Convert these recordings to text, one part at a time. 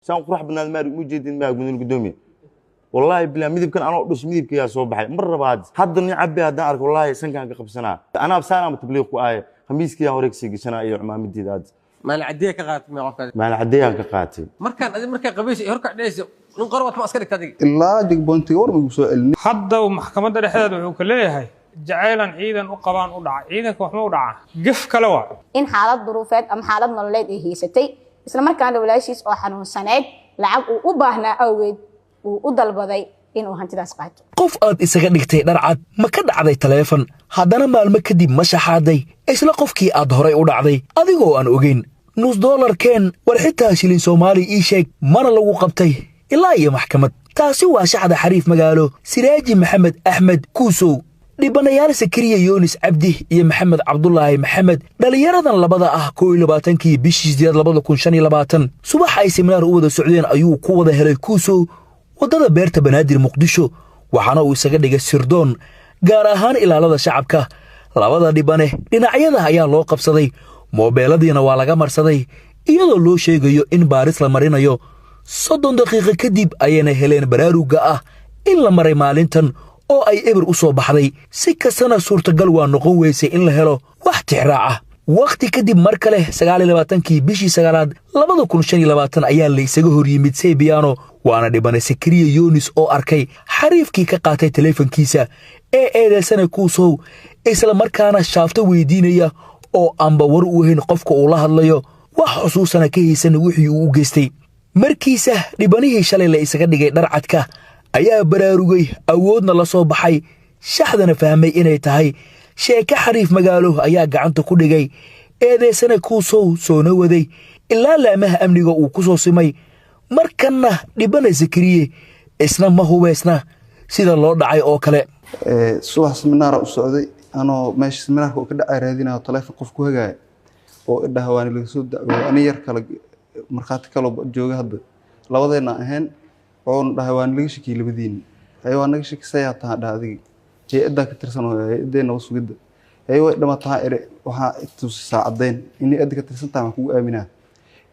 سان قرح بناد ماري وجدين ما قلنا القدومي والله بلا ميدب كان أنا أدرس ميدب كيا صوب حي مرة بعد حد إني عبي هذا أرك والله سن كان قبل سنة أنا بسنة متبليغ وآية خميس كيا هوريك سيجي سنة أي عمام الديداد ما العديه كقات ما عقد ما العديها كقاتي مركان قبيش يركع ليش نقربت ما أسكرك تدي ilaa jigboonti war ma soo celin hadda maxkamadda dhexdeeda wuxuu ka leeyahay jacaylan ciidan u qabaan u dhaca ciidanka waxma u dhaca gif kale waa in xaalad duruufeed ama xaalad nololeed ay haysatay isla markaana walaashiis oo xanuunsaneed lacag uu u baahnaa awgeed uu u dalbaday inuu hantidaas qaato qof aad isaga dhigtay dharcad ma ka dhacday taleefan haddana maalmo kadib ma shaxaaday isla qofkii aad horay u dhacday adigoo aan ogeyn $nus keen war xitaa shilin Soomaali ii sheeg mana lagu qabtay ilaa iyo maxkamad taasi waa shacda xariif magaalo Siraaji Maxamed Axmed Kuusow dhibanayaal Sakariya Yoonis Cabdi iyo Maxamed Cabdullaahi Maxamed dhalinyaradan labada ah 22kii bishii 2025 subax ay seminar u wada socdeen ayuu ku wada helay Kuusow wadada beerta Banaadir Muqdisho waxaana uu isaga dhigay sirdoon gaar ahaan ilaalada shacabka labada dhibane dhinacyada ayaa loo qabsaday moobeeladiina waa laga marsaday iyadoo loo sheegayo in baaris la marinayo 30 daqiiqo kadib ayayna heleen baraaruga ah in la maray maalintan oo ay eber u soo baxday si kastana suurtagal waa noqon weysay in la helo wax tixraac ah waqti kadib mar kale 29kii bishii 9aad 2025 ayaa la isaga hor yimid Sebiano waana dhibane Sakariya Yoonis oo arkay xariifkii ka qaatay taleefankiisa ee eedeysana Kuusow isla markaana shaafta weydiinaya oo amba war u weyn qofka uu la hadlayo wax xusuusana ka haysan wixii uu u geystay markiisa dhibanihii shalay la isaga dhigay dharcadka ayaa baraarugay awoodna la soo baxay shaxdana fahmay inay tahay sheeka xariif magaalo ayaa gacanta ku dhigay eedeysana Kuusow soo nawaday ilaa laamaha amniga uu ku soo simay markanna dhibana Sakariye isna ma hubeysna sida loo dhacay oo kale subax seminar u socday anoo meesha seminarka ka dhacay raadinayo taleefan qof ku hagaay oo idhaha waan laga soo dacwo ani yar kala marxaati kala jooga hadda labadeena ahayn oo dhahay waan laga shakiyay labadiin ay waan naga shakisay taa dhaadigi jeeda ka tirsan oo eedeena wasugida ay way dhamataa ere waxa tus saacadeyn in eed ka tirsan taa ku aaminaa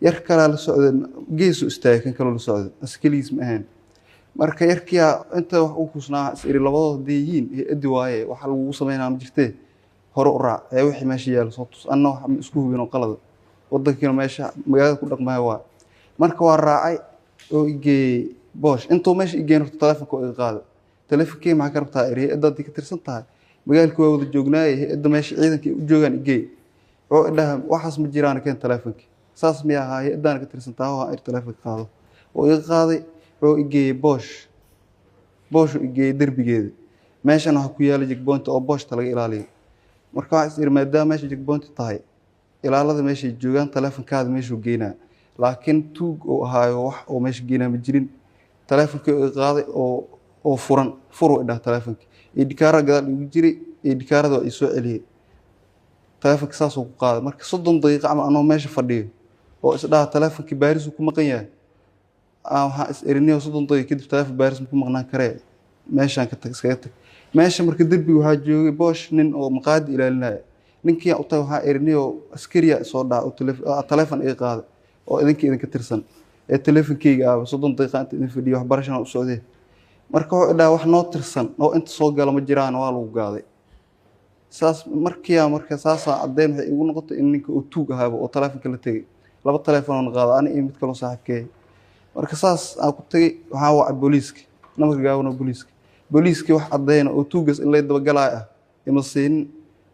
yar kala la socdo geesu istaagay kala la socdo askaliis ma ahayn marka yarkiya inta wax uu kusnaa isiri labadood deeyin eedi waaye waxa lagu sameeynaa ma jirtee hore u raac ay wixii meesha yaal soo tus anna wax isku hubino qalad wadankiina meesha magaalada ku dhaqmay waa marka waa raacay oo igee boosh intuu meesha igeen taleefanka oo qaado taleefankii ma ka rabtaa eri eedad ka tirsan tahay magaalku waa wada joognaay eed meesha ciidanka u joogan igee oo idhaha waxaas ma jiraan keen taleefanki saas ma aha eedan ka tirsan tahay oo taleefanka qaado oo iga qaaday oo igee boosh igee darbigeeda meeshan waxa ku yaala jigboonta oo booshta laga ilaaliyo marka waxa isir maadaama meesha jigboonta tahay ilaalada meesha joogan taleefankaada meesha geynaa laakiin tuug oo ahaayo wax oo meesha geynaa ma jirin taleefanka oo qaaday oo furan furu idhaa taleefanka idikaara gadaal ugu jiray idikaarada ay soo celiyay taleefanka saas uu qaaday marka 30 daqiiqo ama anoo meesha fadhiyo oo isdhaa taleefanka baaris ku maqan yahay waxa is erinayo 30 daqiiqo kadib taleefan baaris ku maqnaan kare meeshan ka tag iskaga tag meesha marka darbiga waxa joogay boosh nin oo maqaad ilaalinaya ninkii u tahay waxa erinayo askariya soo dhaa oo taleefan ay qaaday oo idinka tirsan ee taleefankeyga 30 daqiiqo inta idin fadhiyo wax barashada u socday marka wuxuu idhaa wax noo tirsan oo inta soo gala ma jiraan waa lagu gaaday saas marka saas cadeen waxay igu noqotay in ninka uu tuug ahaaba oo taleefanka la tagay laba taleefan oo qaado ani mid kale saaxiibkay marka saas aan ku tagay waxa waa booliiska namarka gaawna booliiska wax cadeen oo tuugas in la daba galay ah ima siin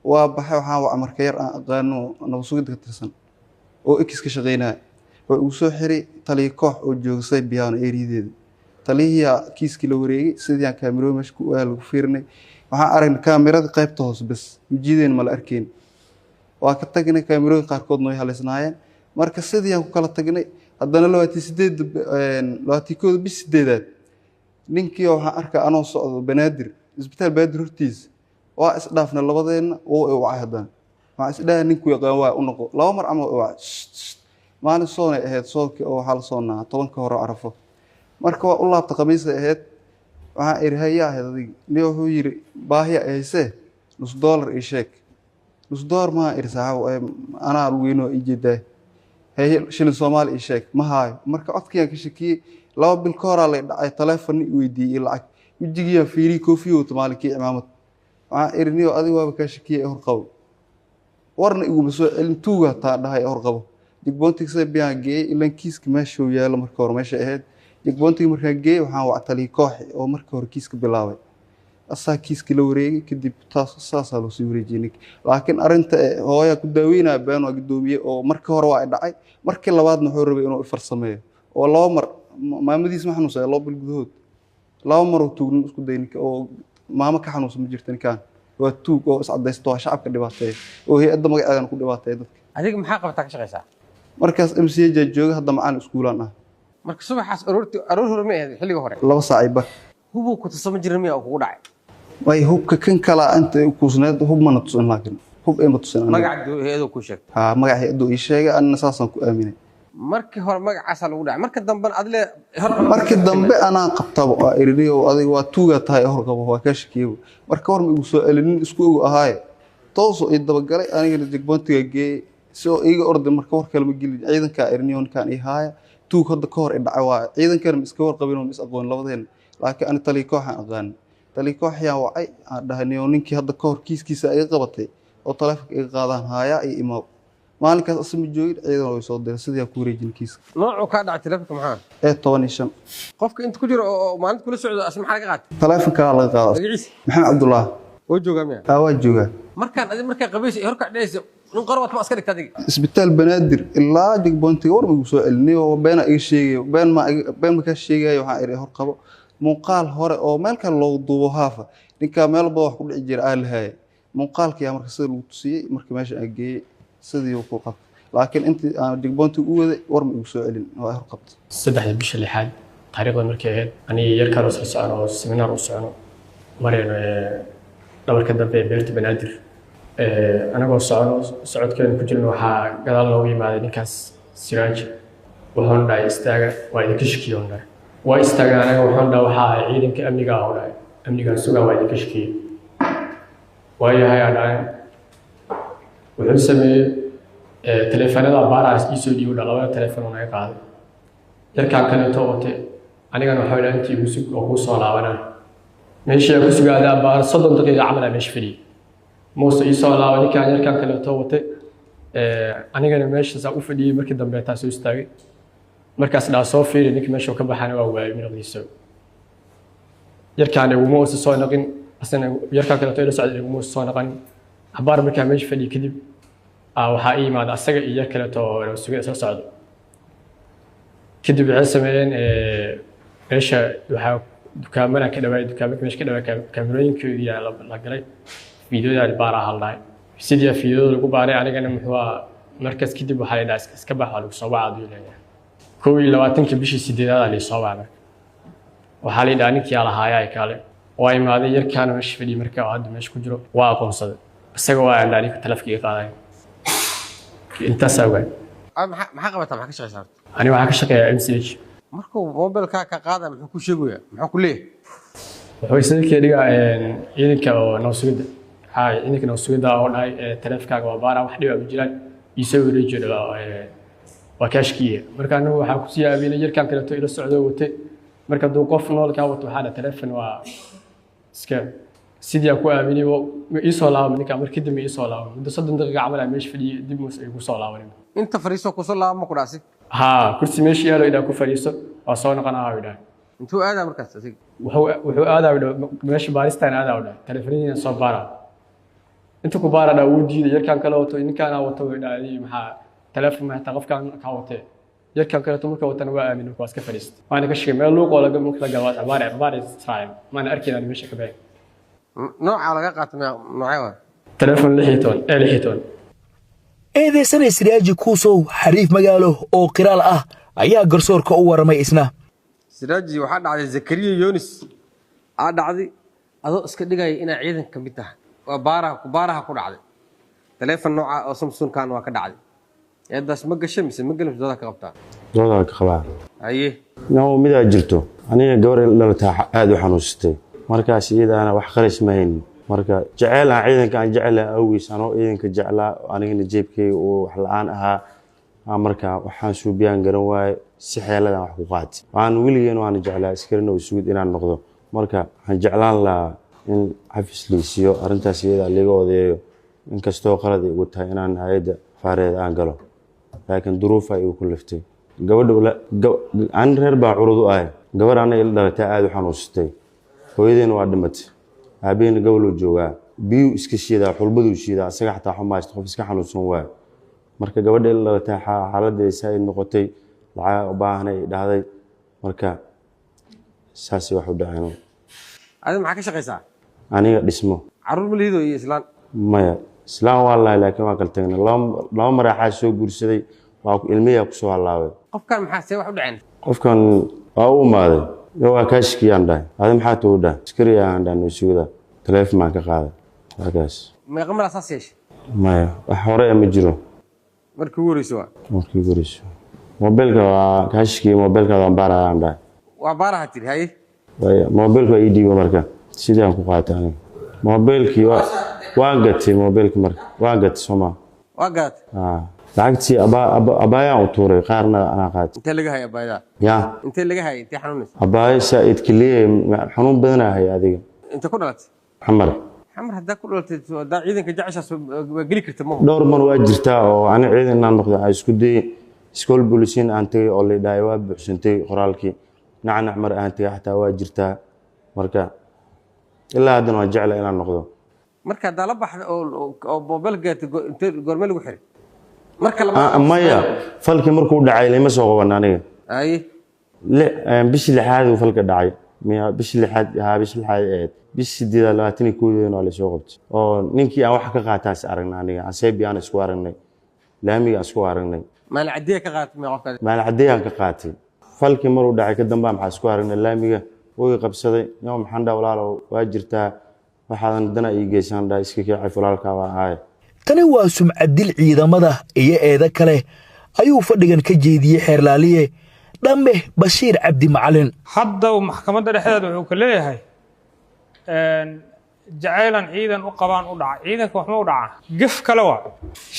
waa baxay waxa waa marka yar aan aqaano nabad sugidda ka tirsan oo iska shaqeynaa oo uu soo xiray taliye koox oo joogsay Sebiano eerideeda taliya kiiski la wareegay sidii aan kaamiro meesha ku lagu fiirnay waxa aragnay kaamirada qaybta hoos bas ujeedeen ma la arkeen waa ka tagnay kaamirooyin qaarkood noo haleysnaayeen marka sidii aan ku kala tagnay haddana 28 bis 8 ninkii waxa arkaa anoo socdo Banaadir isbitaal Banaadir hortiis waa isdhaafna labadeena oo wacay hadan waxa isdhaa ninku yaqaan waa u noqo laba mar ama waa maalin soo ahayd soolkii oo hal soona 10 ka hor arafo marka waa u laabta qamiisa ahayd waxa irhaya ahayd adiga niyo wuxuu yiri baahiya ayse $1 ii sheeg $1 ma irsaao ana weyno ijiday هي شيلين سومالي شيك ما هاي مركا عدكيان كشكي لو بالكورة اللي دعي تلفوني ويدي العك ويجي فيري كوفي وتمالكي عمامة مع إرنيو أدي وابكاشكي أهرقو warna igu soo celin tuuga taa dhahay or qabo jigboontiga biyaan geey ilan kiiska meesha uu yaalo marka hore meesha ahayd jigboontiga markaa geey waxaan wactali koox oo marka hore kiiska bilaabay asaa kiiska la wareegay kadib taas saasa loo sii wareejinay laakiin arinta hooya ku daaweynaa baan waa gudoomiye oo marka hore waa dhacay markii labaadna wuxuu rabay inuu farsameeyo oo laba mar maamadiis ma xanuunsay loo bil gudahood laba mar uu tuugnin isku daynik oo maama ka xanuunsan ma jirtan kaan waa tuug oo iscadaysto shacabka dhibaatay oo hay'adda magaceedan ku dhibaatay dadka adiga maxaa qabtaa ka shaqeysaa markaas MCA jooga hadda macaan iskuulaan ah marka subaxaas aroor hore ma ahayd xilliga hore 2 saac ba hubu ku tusama jirin miyaa kugu dhacay way hubka kan kala anta ku suneed hub mana tusan laakiin hub ay ma tusan magaca hay'adda ku sheegtay ha magaca hay'adda ii sheegay anna saasan ku aaminay markii hore magacaas lagu dhacay marka dambe adle markii dambe ana qabtaba iriniyo adiga waa tuuga tahay hor qabo waa ka shakiyo marka hore ma igu soo celinin isku ugu ahaay tooso ii daba galay aniga jigboontiga geey soo iiga orday marka war kale ma gelin ciidanka iriniyo kan ii haaya tuug hadda ka hor dhacay waa ciidankan iska war qabin oo is aqoon labadeen laakiin ani tali kooxan aqaan tali kooxyan wacay aan dhahaniyo ninkii hadda ka hor kiiskiisa ay qabatay oo taleefanka iga qaadaan haaya iyo imaam maalinkaas asma joogin ciidan way soo diray sidii ku wareejin kiis noocu ka dhacay taleefanka maxaa 15 qofka inta ku jiro oo maalinta kula socdo asma maxaa laga qaatay taleefanka laga qaaday maxamed cabdullah oo jooga miya waa jooga markaan markaa qabeys horka dhayso nin qorwad ma askar dhigtay adiga isbitaal banaadir ilaa jigboontiga war ma igu soo celinay oo been ay sheegay been ma ka sheegay waxaan iri hor qabo muuqaal hore oo meel kale loo duubo haafa ninka meel baa wax ku dhici jira aan lahaay muuqaalkii marka sida lagu tusiyay markii meesha aan geeyay sidii uu ku qabtay laakiin intii aan jigboontiga u waday war ma igu soo celin waa hor qabtay 3 bisha lixaad taariikhda markii ahayd aniga yar kale soo socon oo seminar u socono mareen dhabarka dambe beerta banaadir anagoo socodkeena ku jirno waxaa gadaal loogu yimaaday ninkaas siraaj wuxuuna dhahay istaaga waa idinka shakiyo dhahay waa istaaga anaga wuxuuna dhahay waxaa ciidanka amniga ah dhahay amniga sugaa waa idinka shakiyo waayahay dhahay wuxuu sameeyey taleefanada baaraas ii soo dhiibo labada taleefan oo naga qaaday yarkaan kaleeto watay anigana waxaa dhahay intii musug oo kuu soo laabanaa meeshii ku sugaadaa baar 30 daqiiqo camal ah meesha fadhiyay موسى يسوع الله ولي كان يركان كله توته أنا كان ماشي سأقول في دي مركز دم بيتها سوستاي مركز لا صوفي لأنك ماشي وكبر حنا وواي من غير سو يركان وموسى صار نقين أصلا يركان كله تويل سعد وموسى صار نقين أخبار مركز ماشي في دي كذب أو حقيقي ما ده أصلا يركان تو لو سوي سعد كذب عسمين إيش وحاو دكامنا كده وايد دكامك مش كده كاميرين كذي على لقري فيديو دار بارا هالله سيديا فيديو لو باري أنا محوا مركز كده بحالي ناس كبح على صواب عادي يعني كوي لو أتنك بيش سيديا على صواب وحالي دانك يا الله هاي كله واي ما هذا يركان مش في دي مركز عاد مش كجرو واقوم صد بس هو عند عليك تلف كي قاعد أنت سوى ما حقبتها ما حكش صارت أنا ما حكش كي MCH مركو موبايل قاعد ما حكوا شيء ما حكوا ليه وحيصير كده إنك نوسيد هاي إنك نوسيد أو هاي تلفك وبارا واحد يبجلك يسوي رجل وكاشكية مركانه حكوسية بين يركان كده إلى السعودية وت مركان دو قف نول كاوت وحالة تلفن و سكان سيدي أكو أميني ويصلا منك مركد مي يصلا ده صدق دقيقة عمل مش في دي يوصلا وريم أنت فريسو كوصلا ما كراسي ها كرسي ماشي يلا إذا كو فريسو أصلا قناة هاي أنتوا هذا مركز تسيق وحو هذا ماشي باريستان هذا ولا تلفونين صبارة أنتوا كبار ده ودي يركان كلاوتو إن كان أوتو يعني مع تلفون مع تقف كان كاوتة يركان كلاوتو مركب وتنوع من الكواس كفريست أنا كشيء ما لوق ولا قبل ممكن جوات عبارة صعب ما أنا أركي أنا مش كبير نوع على قاعد نوعين تلفون لحيتون eedeysana siraaji kuusow xariif magaalo oo qiraal ah ayaa garsoorka u waramay isna siraaji waxaa dhacday zakariya yoonis aa dhacday adoo iska dhigaya inaa ciidan ka mid tahay waa baaraha ku dhacday taleefon nooca oo Samsung kan waa ka dhacday eedaas ma gashay mise ma galin dooda ka qabtaa dooda ka qabaa haye noo midaa jirto aniga gabar dhalata aad u xanuustay markaas iyadaana wax qaris ma hayn marka jacayl aan ciidanka aan jeclaa awgiis anoo ciidanka jeclaa anigana jeebkay oo wax la'aan ahaa markaa waxaan suubiyaan garan waaye si xeeladan wax ku qaatay waxaan weligeen waan jeclaa askarina oo sugid inaan noqdo marka waxaan jeclaan lahaa in xafis liisiyo arrintaas iyada laga odeeyo inkastoo qalad ay ugu tahay inaan hay'adda faareed aan galo laakiin duruuf ay igu liftay gabadha aan reer baa curud u ahay gabadha anaga ila dhalatay aad u xanuunsatay hooyadeena waa dhimatay aabeena gobol joogaa biyo iska shiidaa xulbadu shiidaa asaga xataa xumaysto qof iska xanuunsan waa marka gabadha ila dhalatay xaaladdeeda ay noqotay lacag u baahnay dhahday marka saasi wax u dhacayno adiga maxaa ka shaqaysaa aniga dhismo caruur ma lihido iyo islaan maya islaan wallahi laakiin waa kala tagnay laba maraaxaa soo guursaday waa ilmiyaa ku soo halaabay qofkan maxaa see wax u dhaceen qofkan waa u imaaday waa kaashkiyaan dhahay adi maxaa tuu dhahay askariyaaan dhahay sugada taleefon baan ka qaaday halkaas meeqa mar asaas yeeshay maya wax hore ma jiro markii ugu horeyso markii ugu horeyso mobilka waa kaashkii mobilka waan baarayaan dhahay waa baaraha tiri haye mobilka ii dhiibo marka sidii aan ku qaatay aniga mobilkii waan gatay mobilka marka waan gatay Soomaa waa gatay lacagtii abaayaan u tuuray qaarna anaa qaatay intee laga hay abaayada intee laga hay intee xanuunaysa abaay saa'id kaliya xanuun badan ahay adiga inta ku dhalatay xamar hadda ku dhalatay daa ciidanka jacashaas waa geli karta ma dhowr mar waa jirtaa oo ani ciidan inaan noqdo aan isku dayay iskool booliisiin aan tagay oo la dhahay waa buuxsantay qoraalkii nacnac mar aan tagay xataa waa jirtaa marka ilaa haddana waa jecla inaan noqdo marka haddaa la baxda oo mobil gaartay intee goorme lagu xiray marka maya falkii markuu dhacay lama soo qaban aniga haye bishii lixaad uu falka dhacay bishii lixaad ahayd bishii 21 waa la soo qabtay oo ninkii aan wax ka qaataas aragnay aniga aseebi aan isku aragnay laamiga aan isku aragnay maal cadiya ka qaatay ma qofka maal cadiya ka qaatay falkii maruu dhacay ka dambe maxaa isku aragnay laamiga way qabsaday yoom maxaan dhaa walaalo waa jirtaa waxaan dana ii geesan dhaa iska kicay falaalka waa ahay tani waa sumcadil ciidamada iyo eeda kale ayuu fadhigan ka jeediyay xeerlaaliye dhambe Bashiir Cabdi Macalin hadda maxkamadda dhexdeeda wuxuu ka leeyahay jacaylan ciidan u qabaan u dhacay ciidanka wax ma u dhacaa gaf kale waa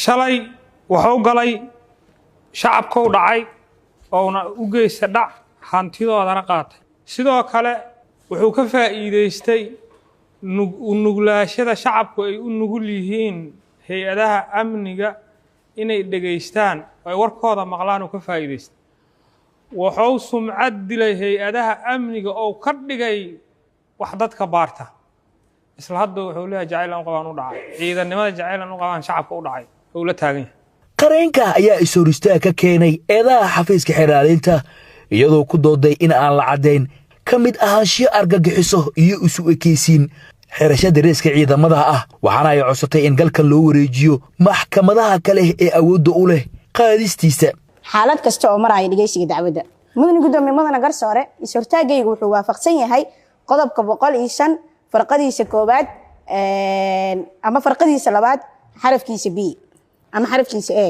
shalay wuxuu galay shacabka u dhacay oona u geysta dhac hantidoodana qaatay sidoo kale wuxuu ka faa'iideystay nuglaashada shacabku ay u nugul yihiin hay-adaha amniga inay dhegaystaan ay warkooda maqlaan uu ka faa'iideystay wuxuu sumcad dilay hay-adaha amniga oo ka dhigay wax dadka baarta isla hadda wuxuu leeyahay jacaylan u qabaan u dhacay ciidannimada jacaylan u qabaan shacabka u dhacay oo la taagan yahay qareenka ayaa isooristaa ka keenay eedaha xafiiska xeeraalinta iyadoo ku dooday in aan la caddayn ka mid ahaanshiyo argagixiso iyo isu ekaysiin xerashada reeska ciidamada ah waxaana ay codsatay in galkan loo wareejiyo maxkamadaha kale ee awoodda u leh qaadistiisa xaalad kasta oo maraya dhageysiga dacwadda mudane gudoomiye mudane garsoore is-hortaagaygu wuxuu waafaqsan yahay qodobka 105 farqadiisa koobaad ama farqadiisa labaad xarafkiisa B ama xarafkiisa A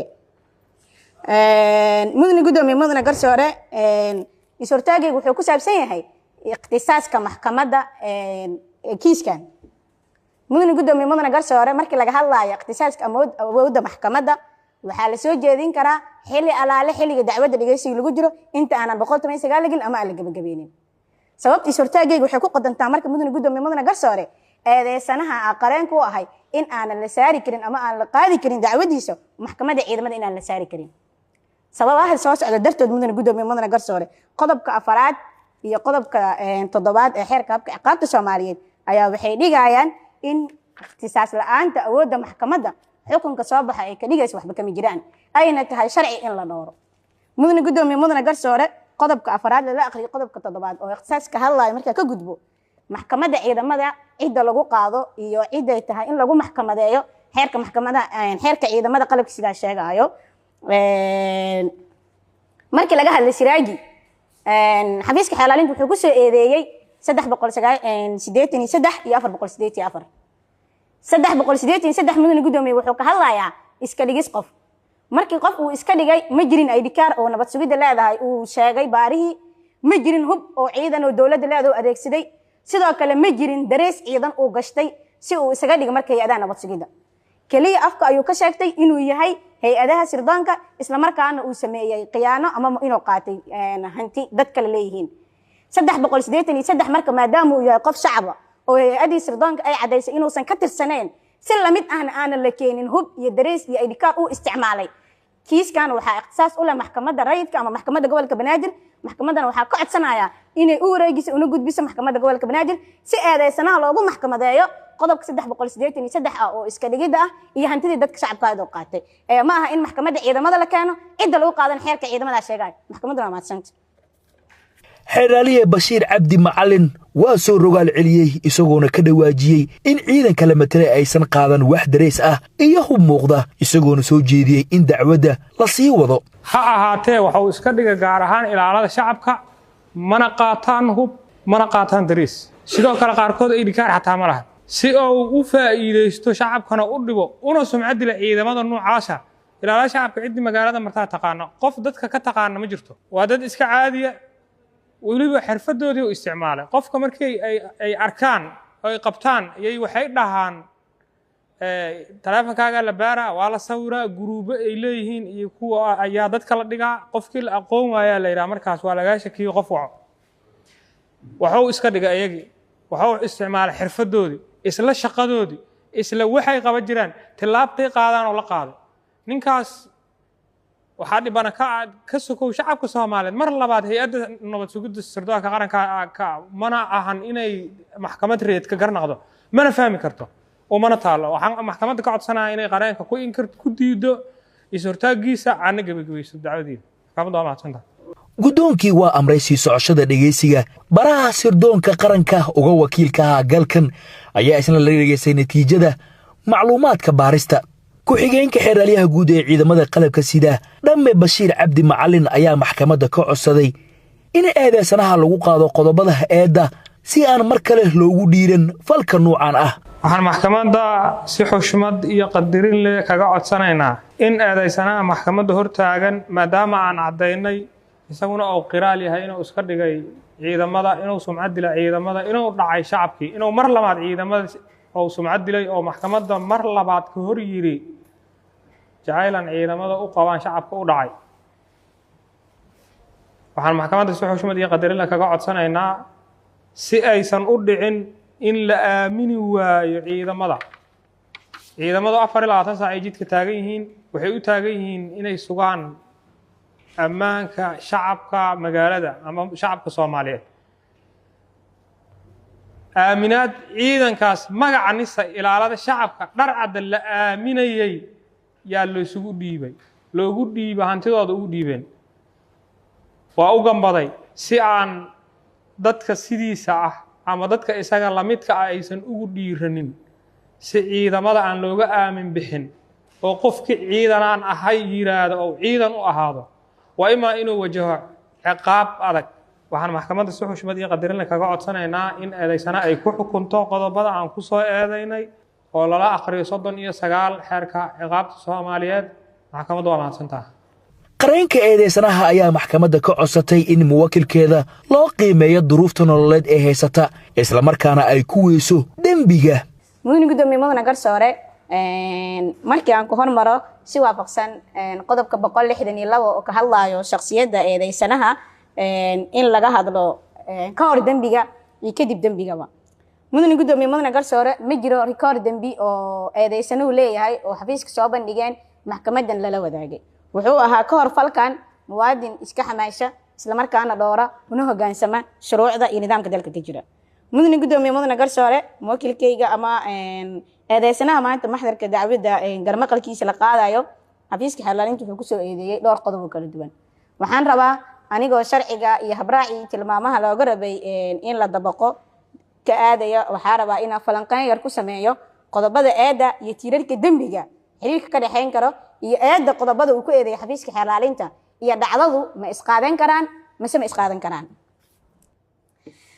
mudane gudoomiye mudane garsoore is-hortaagaygu wuxuu ku saabsan yahay ikhtisaaska maxkamadda kiiskan mudane gudoomiye mudane garsoore markii laga hadlayo ikhtisaaska awoodda maxkamadda waxaa la soo jeedin karaa xilli alaale xilliga dacwadda dhageysiga lagu jiro inta aanan 119 lagin ama aan la gabagabeynin sababta is-hortaagaygu waxay ku qadantaa marka mudane gudoomiye mudane garsoore eedeysanaha qareenku u ahay in aanan la saari karin ama aan la qaadi karin dacwadiisa maxkamadda ciidamada in aan la saari karin sababaha soo socda dartood mudane gudoomiye mudane garsoore qodobka 4 iyo qodobka 7 ee xeerka habka ciqaabta Soomaaliyeed ayaa waxay dhigayaan in ikhtisaas la'aanta awoodda maxkamadda xukunka soo baxa ay ka dhigayso waxba kama jiraan ayna tahay sharci in la dhowro mudane gudoomiye mudane garsoore qodobka 4 la akhriyo qodobka 7 oo ikhtisaaska hadlayo marka ka gudbo maxkamadda ciidamada cidda lagu qaado iyo cidda ay tahay in lagu maxkamadeeyo xeerka maxkamadda xeerka ciidamada qalabka sida sheegayo markii laga hadlay Siraaji xafiiska xeelaalinta wuxuu ku soo eedeeyay 383 iyo 484 383 mudane gudoomiye wuxuu ka hadlayaa iska dhigis qof markii qof uu iska dhigay ma jirin ID card oo nabad sugidda leedahay uu sheegay baarihii ma jirin hub oo ciidan oo dawladda leedahay adeegsaday sidoo kale ma jirin darees ciidan uu gashtay si uu isaga dhigo markay hay'adaha nabad sugidda kaliya afka ayuu ka sheegtay inuu yahay hay-adaha sirdoonka isla markaana uu sameeyay khiyaano ama inuu qaatay hanti dad kale leeyihiin 383 marka maadaama uu yahay qof shacab oo hay-adii sirdoonka ay cadaysay inuusan ka tirsaneen si lamid ahna aanan la keenin hub iyo dareys iyo ID card uu isticmaalay kiiskan waxaa ikhtisaas u leh maxkamadda rayidka ama maxkamadda gobolka Banaadir maxkamadan waxaa ka codsanaya inay u wareegiso una gudbiso maxkamadda gobolka Banaadir si eedeysanaha loogu maxkamadeeyo qodobka 383 oo iska dhigida ah iyo hantidii dadka shacabka ay qaatay ma aha in maxkamadda ciidamada la keeno cid lagu qaadan xeerka ciidamada sheegay maxkamaddu waa maadsanta xeeraaliye Bashiir Cabdi Macalin waa soo rogaal celiyay isagoona ka dhawaajiyay in ciidanka la matalay aysan qaadan wax dareys ah iyo hub muuqda isagoona soo jeediyay in dacwadda la sii wado ha ahaatee waxa uu iska dhigay gaar ahaan ilaalada shacabka mana qaataan hub mana qaataan dareys sidoo kale qaarkood ay dhikaar xataa ma laha si uu u faa'iideysto shacabkana u dhibo una sumcad dila ciidamada noocaasa ilaalada shacabka cidii magaalada martaa taqaano qof dadka ka taqaana ma jirto waa dad iska caadiya waliba xirfadoodii u isticmaalay qofka markii ay arkaan ay qabtaan ayay waxay dhahaan taleefankaaga la baara waa la sawiraa guruubo ay leeyihiin iyo kuwa ayaa dadka la dhigaa qofkii la aqoon waaya la yiraahdo markaas waa laga shakiyo qof waco waxuu iska dhigay ayagii waxuu isticmaalay xirfadoodii isla shaqadoodii isla waxay qaban jiraan tilaabtii qaadaan oo la qaado ninkaas waxaa dhibana ka sokow shacabka Soomaaliyeed mar labaad hay'adda nabad sugidda sirdoonka qaranka mana ahan inay maxkamad reed ka garnaqdo mana fahmi karto oo mana taalo waxaan maxkamadda ka codsanaa inay qareenka ku diido is-hortaagiisa aan gabagabeyso dacwadiisa maxkamadda waa mahadsanta gudoonkii waa amray sii socoshada dhageysiga baraha sirdoonka qaranka uga wakiilka galkan ayaa isna la dhageystay natiijada macluumaadka baarista ku-xigeenka xeeraaliyaha guud ee ciidamada qalabka sida dhamme Bashiir Cabdi Macalin ayaa maxkamadda ka codsaday in eedeysanaha lagu qaado qodobada eedda si aan mar kale loogu dhiiran falka noocan ah waxaan maxkamadda si xushmad iyo qadarin leh kaga codsanaynaa in eedeysanaha maxkamadda hortaagan maadaama aan cadaynay isaguna oo qiraal yahay inuu iska dhigay ciidamada inuu sumcad dila ciidamada inuu dhacay shacabkii inuu mar labaad ciidamada oo sumcad dilay oo maxkamadda mar labaad ka hor yiri jacaylan ciidamada u qabaan shacabka u dhacay waxaan maxkamadda si xushmad iyo qadarin leh kaga codsanaynaa si aysan u dhicin in la aamini waayo ciidamada 24 saac ay jidka taagan yihiin waxay u taagan yihiin inay sugaan ammaanka shacabka magaalada ama shacabka Soomaaliyeed aaminaad ciidankaas magaca nisa ilaalada shacabka dharcad la aaminayay yaa la isugu dhiibay loogu dhiibay hantidooda ugu dhiibeen waa u gambaday si aan dadka sidiisa ah ama dadka isaga la midka ah aysan ugu dhiiranin si ciidamada aan looga aamin bixin oo qofkii ciidan aan ahay yiraahdo oo ciidan u ahaado waa ima inuu wajaho ciqaab adag waxaan maxkamadda si xushmad iyo qadarin leh kaga codsanaynaa in eedeysana ay ku xukunto qodobada aan ku soo eedeynay oo lala akhriyo 39 xeerka ciqaabta Soomaaliyeed maxkamaddu waa mahadsantahay qareenka eedeysanaha ayaa maxkamadda ka codsatay in muwakkilkeeda loo qiimeeyo duruufta nololeed ee haysata isla markaana ay ku weyso dambiga mudane gudoomiye mudane garsoore markii aan ku hormaro si waafaqsan qodobka 162 oo ka hadlayo shakhsiyadda eedeysanaha in laga hadlo ka hor dambiga iyo kadib dambigaba mudane gudoomiye mudane garsoore ma jiro record dambi oo eedeysanuhu leeyahay oo xafiiska soo bandhigeen maxkamadan lala wadaagay wuxuu ahaa ka hor falkan muwaadin iska xamaasha isla markaana dhoora una hogaansama shuruucda iyo nidaamka dalka ka jira mudane gudoomiye mudane garsoore muwakkilkayga ama eedeysanaha maanta maxdarka dacwadda garmaqalkiisa la qaadayo xafiiska xeerlaalinta wuxuu ku soo eedeeyay dhowr qodob oo kala duwan waxaan rabaa anigoo sharciga iyo habraaci tilmaamaha looga rabay in la dabaqo ka aadaya waxaa rabaa inaan falanqeyn yar ku sameeyo qodobada eedda iyo tiirarka dambiga xiriirka ka dhaxayn karo iyo eedda qodobada uu ku eedeeyay xafiiska xeerlaalinta iyo dhacdadu ma isqaadan karaan mise ma isqaadan karaan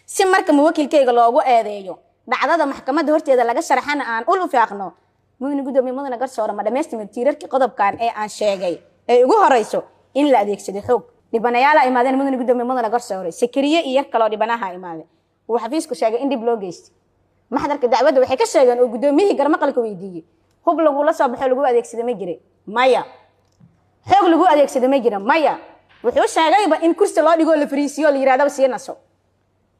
si marka muwakkilkayga loogu eedeeyo dhacdada maxkamadda horteeda laga sharaxana aan u faaqno mudane gudoomiye mudane garsoore ma dhameystirmay tiirarka qodobkan ee aan sheegay ee ugu horeyso in la adeegsado xoog dhibanayaal ay imaadeen mudane gudoomiye mudane garsoore sakariye iyo yar kale oo dhibanaha imaadeen uu xafiisku sheegay in dib loo geystay maxdarka dacwadda waxay ka sheegeen oo gudoomiyihii garmaqalka weydiiyey hub lagu la soo baxay lagu adeegsaday ma jiray maya xoog lagu adeegsado ma jira maya wuxuu sheegayba in kursi loo dhigo la fariisiyo la yiraahdo sii naso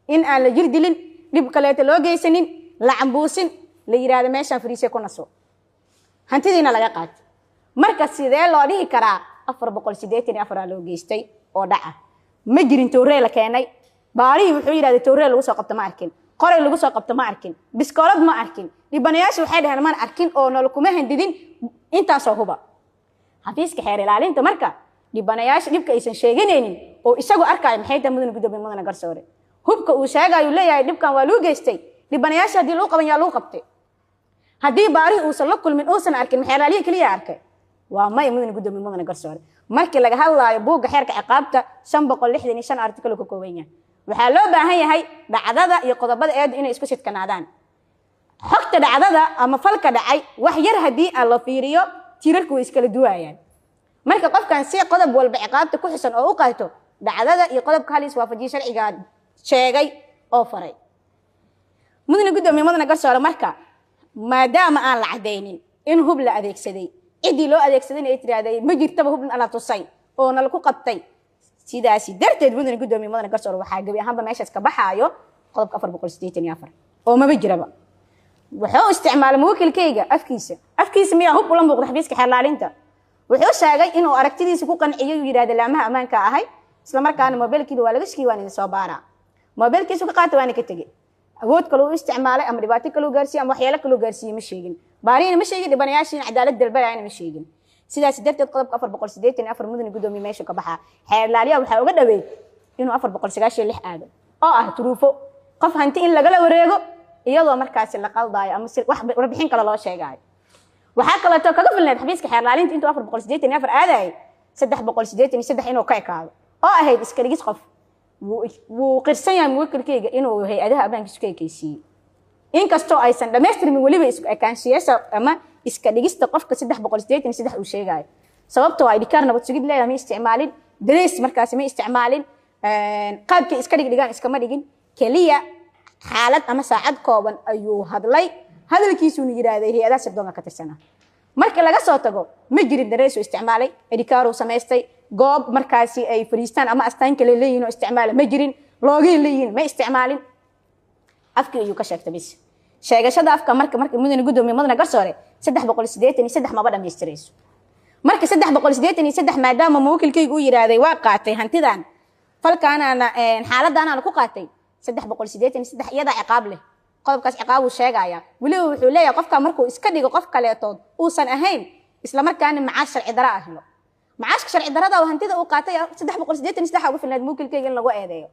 in aan la jir dilin dib kaleeto loo geysanin la cambuusin la yiraahdo meesha fariisiyo ku naso hantidiina laga qaatay marka sidee loo dhihi karaa 484 loo geystay oo dhaca ma jirin toorey la keenay baari wuxuu yiraahday toorey lagu soo qabto ma arkin qoray lagu soo qabto ma arkin biskoolad ma arkin dhibanayaashu waxay dhaheen ma arkin oo nolol kuma handidin intaas oo huba xafiiska xeer ilaalinta marka dhibanayaasha dhibka aysan sheeganaynin oo isagu arkay maxay tahay mudane gudoomiye mudane garsoore hubka uu sheegayo leeyahay dhibkan waa loo geystay dhibanayaasha hadii loo qaban yaa loo qabtay hadii baari uusan la kulmin uusan arkin maxay ilaaliye kaliya arkay waa may mudane gudoomiye mudane garsoore markii laga hadlaayo buugga xeerka ciqaabta 565 article ka kooban yahay waxaa loo baahan yahay dhacdada iyo qodobada eed inay isku sidkanaadaan xogta dhacdada ama falka dhacay wax yar hadii aan la fiiriyo tirarku way iskala duwayaan marka qofkan si qodob walba ciqaabta ku xisan oo u qaato dhacdada iyo qodobka hal iswaafajiyo sharciga sheegay oo faray mudane gudoomiye mudane garsoore marka maadaama aan la cadeynin in hub la adeegsaday cidii loo adeegsaday ay tiraaday ma jirtaba hub la tusay oo nal ku qabtay sidaasi darteed mudane gudoomiye mudane garsoore waxaa gabi ahaanba meeshaas ka baxaayo qodobka 484 oo ma jiraba wuxuu isticmaalay muwakkilkayga afkiisa miyaa hub ula muuqda xafiiska xeer ilaalinta wuxuu sheegay inuu aragtidiisa ku qanciyay uu yiraahdo laamaha ammaanka ahay isla markaana mobilkiisa waa laga shikii waan soo baaraa mobilkiisa ka qaatay waan ka tagay awood kale uu isticmaalay ama dhibaato kale uu gaarsiiyay ama waxyaalo kale uu gaarsiiyay ma sheegin baariina ma sheegin dhibanayaashiina cadaalad dalbayayna ma sheegin sidaas darteed qodobka 484 mudane gudoomiye meesha ka baxa xeer ilaaliyaha waxa uga dhaweey inuu 496 aado oo ah turuufo qof hanti in laga la wareego iyadoo markaas la qaldaayo ama wax warbixin kale loo sheegay waxa kale oo kaga filnaa xafiiska xeer ilaalinta intuu 484 aaday 383 inuu ka ekaado oo ahayd iska dhigis qof wuu qirsan yahay muwakkilkayga inuu hay'adaha ammaankiisu ka ekaysiiyay inkastoo aysan dhameystirin waliba isku ekaanshiyeesa ama iska dhigista qofka 383 uu sheegay sababtoo ay dhikaar nabad sugid leeyahay ma isticmaalin darees markaas ma isticmaalin qaabkii iska dhigaan iskama dhigin kaliya xaalad ama saacad kooban ayuu hadlay hadalkiisuna yiraahday hay'adaha sirdoonka ka tirsanaa marka laga soo tago ma jirin darees uu isticmaalay dhikaar uu sameystay goob markaasi ay fariistaan ama astaan kale leeyihiin oo isticmaal ma jirin loogay leeyihiin ma isticmaalin afkii ayuu ka sheegtay bis sheegashada afka marka mudane gudoomiye mudane garsoore 383 maba dhameystirayso marka 383 maadaama muwakkilkaygu uu yiraahday waa qaatay hantidan falkaana xaaladana aan ku qaatay 383 iyada ciqaab leh qodobkaas ciqaab uu sheegaya waliba wuxuu leeyahay qofka markuu iska dhigo qof kaleetood uusan ahayn isla markaana macaash sharci dara ah helo macaashka sharci darada oo hantida uu qaatay 383 ugu filnaad muwakkilkayga in lagu eedeeyo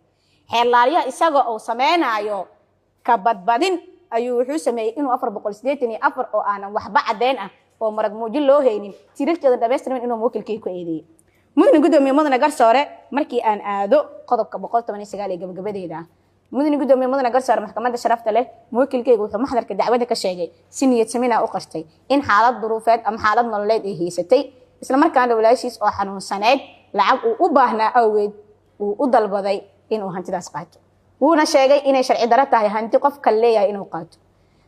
xeer ilaaliyaha isagoo uu sameeynayo ka badbadin ayuu wuxuu sameeyay inuu 484 oo aanan waxba cadeyn ah oo marag muujin loo haynin tirarkeeda dhameystiran inuu muwakkilkayga ku eedeeyo mudane gudoomiye mudane garsoore markii aan aado qodobka 119 ee gabagabadeeda mudane gudoomiye mudane garsoore maxkamadda sharafta leh muwakkilkayga wuxuu maxdarka dacwada ka sheegay si niyad samina u qastay in xaalad duruufeed ama xaalad nololeed ay haysatay isla markaana walaashiis oo xanuunsaneed lacag uu u baahnaa awgeed uu u dalbaday inuu hantidaas qaato wuuna sheegay inay sharci daro tahay hanti qof kale leeyahay inuu qaato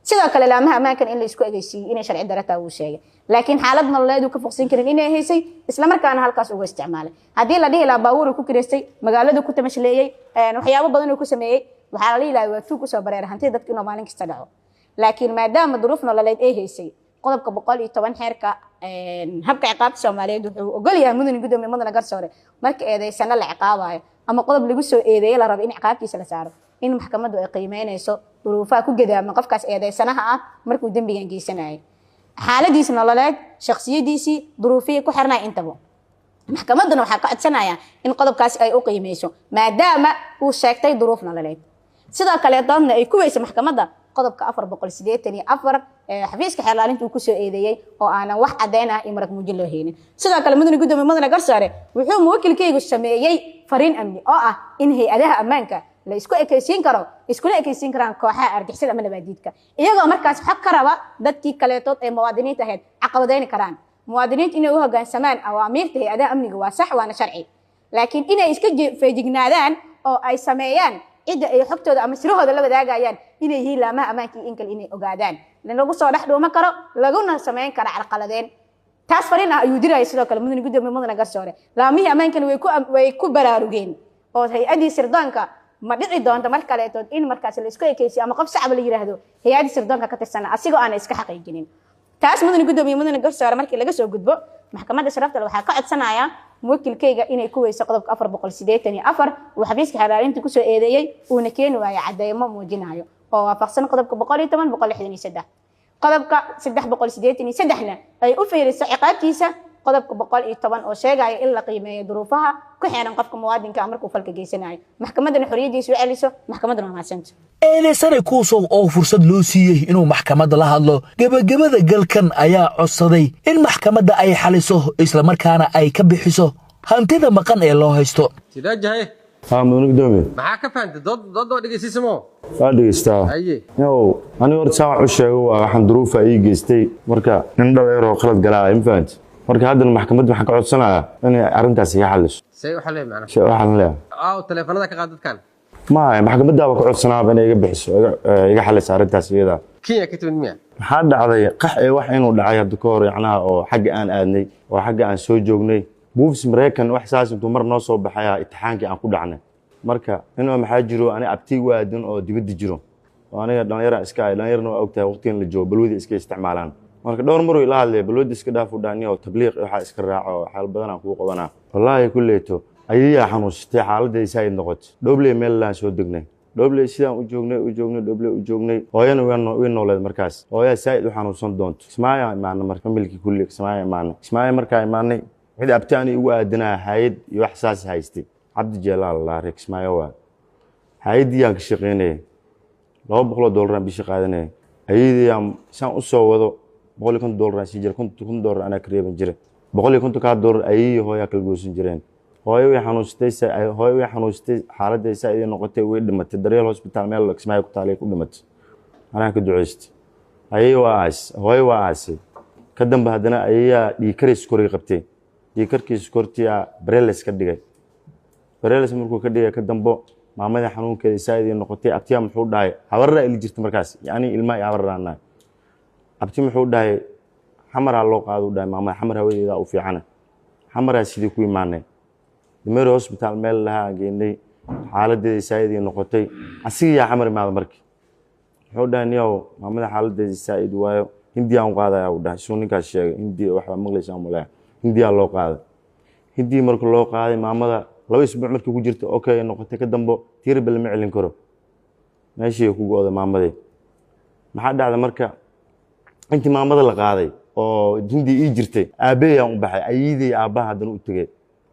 sidoo kale laamaha ammaankan in la isku ageysiiyay inay sharci daro tahay uu sheegay laakiin xaalad nololeed uu ka foqsin karin inay haysay isla markaana halkaas uga isticmaalay hadii la dhihi lahaa baawur ku kireystay magaalada ku tamashleeyay waxyaabo badan uu ku sameeyay waxa la leeyahay waa tuu ku soo bareer hanti dadka inuu maalin kasta dhaco laakiin maadaama duruuf nololeed ay haysay qodobka 110 xeerka habka ciqaabta Soomaaliyeed wuxuu ogol yahay mudane gudoomiye mudane garsoore marka eedeysana la ciqaabayo ama qodob lagu soo eedeeyay la rabo in ciqaabtiisa la saaro in maxkamaddu ay qiimeynayso duruufaha ku gadaama qofkaas eedeysanaha ah markuu dambigan geysanayay xaaladiisa nololeed shakhsiyadiisii duruufihii ku xirnaa intaba maxkamadduna waxaa ka codsanaya in qodobkaas ay u qiimeyso maadaama uu sheegtay duruuf nololeed sidoo kale doodna ay ku weyso maxkamadda qodobka 484 ee xafiiska xeer ilaalinta uu ku soo eedeeyay oo aanan wax cadeyn ah in marag muujin loo heynin sidoo kale mudane gudoomiye mudane garsoore wuxuu muwakkilkaygu sameeyay fariin amni oo ah in hay'adaha ammaanka la isku ekaysiin karo iskuna ekaysiin karaan kooxaha argixisada ama nabaadiidka iyagoo markaas xog ka raba dadkii kaleetood ee muwaadiniinta ahayd caqabadeyni karaan muwaadiniinta inay u hoggaansamaan awaamiirta hay'adaha amniga waa sax waana sharci laakiin inay iska feejignaadaan oo ay sameeyaan cidda ay xogtooda ama sirahooda la wadaagayaan inay yihiin laamaha ammaanka in kale inay ogaadaan lagu soo dhex dhuuma karo laguna sameyn karo carqaladeen taas fariin ah ayuu diray sidoo kale mudane gudoomiye mudane garsoore laamihi amaankana way ku baraarugeen oo hay'adii sirdoonka ma dhici doonto mar kale in markaas la isku ekeysiyo ama qof shacab la yiraahdo hay'adii sirdoonka ka tirsan asigoo aan iska xaqiijinin taas mudane gudoomiye mudane garsoore markii laga soo gudbo maxkamadda sharafta waxaa ka codsanaya muwakkilkayga inay ku weyso qodobka 484 uu xafiiska xalaalinta ku soo eedeeyay uuna keeni waayo cadeymo muujinayo oo waafaqsan qodobka 110 163 qodobka 383na ay u fiiriso ciqaabtiisa qodobka 110 oo sheegaya in la qiimeeyo duruufaha ku xeeran qofka muwaadinka markuu falka geysanayo maxkamadana xoriyadiisa u celiso maxkamadana waa maasanta eedeysane kuusow oo fursad loo siiyey inuu maxkamadda la hadlo gebagabada galkan ayaa codsaday in maxkamadda ay xaliso isla markaana ay ka bixiso hantida maqan ee loo haysto sidaa jahay mudane gudoomiye maxaa ka fahantay dood dhegeysiisamo waa dhegeystaa yow aniga horta saa wax u sheego waa waxaan duruufa ii geystay marka nin dhalinyaroo qalad galaa ma fahanti marka haddana maxkamadda waxaan ka codsanayaa inay arrintaas iga xaliso say u xalay macna shay waxaan leeyahay teleefanada ka qaad dadkan ma maxkamadda waa ka codsanaaba inay iga bixiso iga xaliso arrintaas iyada Kenya ka timid miya maxaa dhacday qax ee wax inuu dhacay hadda ka hor yacnaha oo xagga aan aadnay oo xagga aan soo joognay buufs Mareykan wax saas intuu mar noo soo baxaya imtixaankii aan ku dhacnay marka inuu maxaa jiro ani abti waadan oo dibadda jiro oo aniga dhalinyaro iska ay dhalinyarna waa ogtahay waqtigan la joogo balwadi iska isticmaalaan marka dhowr mar ila hadlay balwadi iska dhaaf u dhaaniyo oo tabliiq waxa iska raaco xal badan aan ku qabanaa wallahi kulleeto ayayaa xanuustay xaaladaysa ay noqotay dhobley meel laan soo degnay dhobley sidaan u joognay hooyana way nooleed markaas hooyaa saaid u xanuunsan doonto ismaaya imaana marka milki kulli ismaaya markaa imaanay mid abti ani ugu aadanaa hay'ad iyo wax saas haystay cabdi jalaal la reex maayowa hay'adiyaan ka shaqeynay $200 aan bishi qaadanay ayadiyaan san u soo wado $150 si jir $100 ana kareeban jiray $150 ayay hooya kala goosan jireen hooyo way xanuustay xaaladaysa ay noqotay way dhimatay daryeel hospital meel ismaayo ku taalay ku dhimatay anaa ka duceystay ayay hooyo waa aasay ka dambe hadana ayaa dhiikaris koray qabtay dhiikarkiis kortiya breles ka dhigay breles markuu ka dhigay ka dambo maamada xanuunkeeda saayid noqotay abtiya muxuu dhahay habarra ili jirtay markaas yaani ilma ay habarraana abti muxuu dhahay xamar loo qaado dhahay maamada xamar hawadeeda u fiicana xamara sidii ku imaanay Dimeer hospital meel laha geynay xaaladeeda saayid noqotay asiga xamar maada markii wuxuu dhahay niyow maamada xaaladeeda saayid waayo hindi aan qaadaya u dhahay soo ninkaas sheegay hindi waxa maqlaysaa mulaa hindi loo qaaday hindi markii loo qaaday maamada 2 isbuuc markii ku jirtay okay noqotay ka dambo tiribal ma celin karo meeshii ku gooday maamadii maxaa dhacday marka intii maamada la qaaday oo hindi ii jirtay aabeeyaan u baxay ayidii aabaha hadan u tagay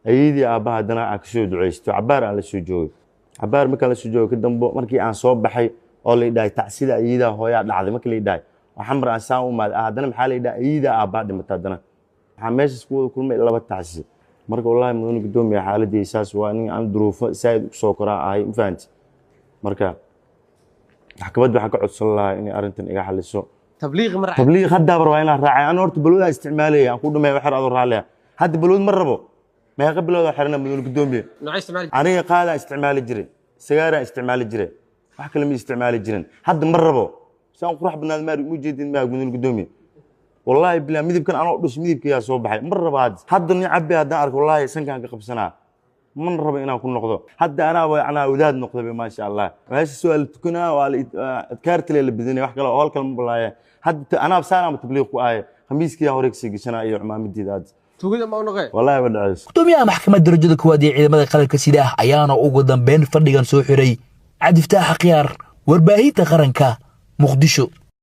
ayidii aabaha hadana aan ka soo duceysto cabaar aan la soo joogay cabaar marka la soo joogay ka dambo markii aan soo baxay oo la idhay tacsida ayida hooyaa dhacday markii la idhay waxaan mar aan saa u maad hadana maxaa la idhay ayida aabaa dhimatay hadana waxaa meeshaas ku wada kulmay laba tacsi marka wallahi mudane gudoomiye xaaladii saas waa in aan duruufo saayid u soo koraa ahay ma fahanti marka maxkamadda waxa ka codsan lahaa in arrintan iga xaliso tabliiq hadda waa inaan raacay aan horta balwada isticmaalay aan ku dhumay wax adoo raaliya hadda balwad ma rabo meeqa bilowda xirna mudane gudoomiye aniga qaada isticmaali jiray sigaara isticmaali jiray wax kale ma isticmaali jirin hadda ma rabo saan qurux badnaad ma u jeedin ma mudane gudoomiye والله بلا ميدب كان أنا أقدس ميدب كيا صوب حي مرة بعد حد إني عبي هذا أعرف والله سن كان قبسنا من ربع إنا كل نقطة حتى أنا وداد نقطة ما شاء الله هذا السؤال تكنا والكارت اللي بدني وحكي له أول كلام بالله حتى أنا بسنة متبليغ وآية خميس كيا هوريك سيجي سنة أي عمام الديداد توجد ما نقول والله بدعس قدوميها محكمة درجة كوادي عيد ماذا قال الكسيدة أيانا وقدام بين فردقان سوحري عاد افتاح خيار ورباهي تقرنكا مقدشو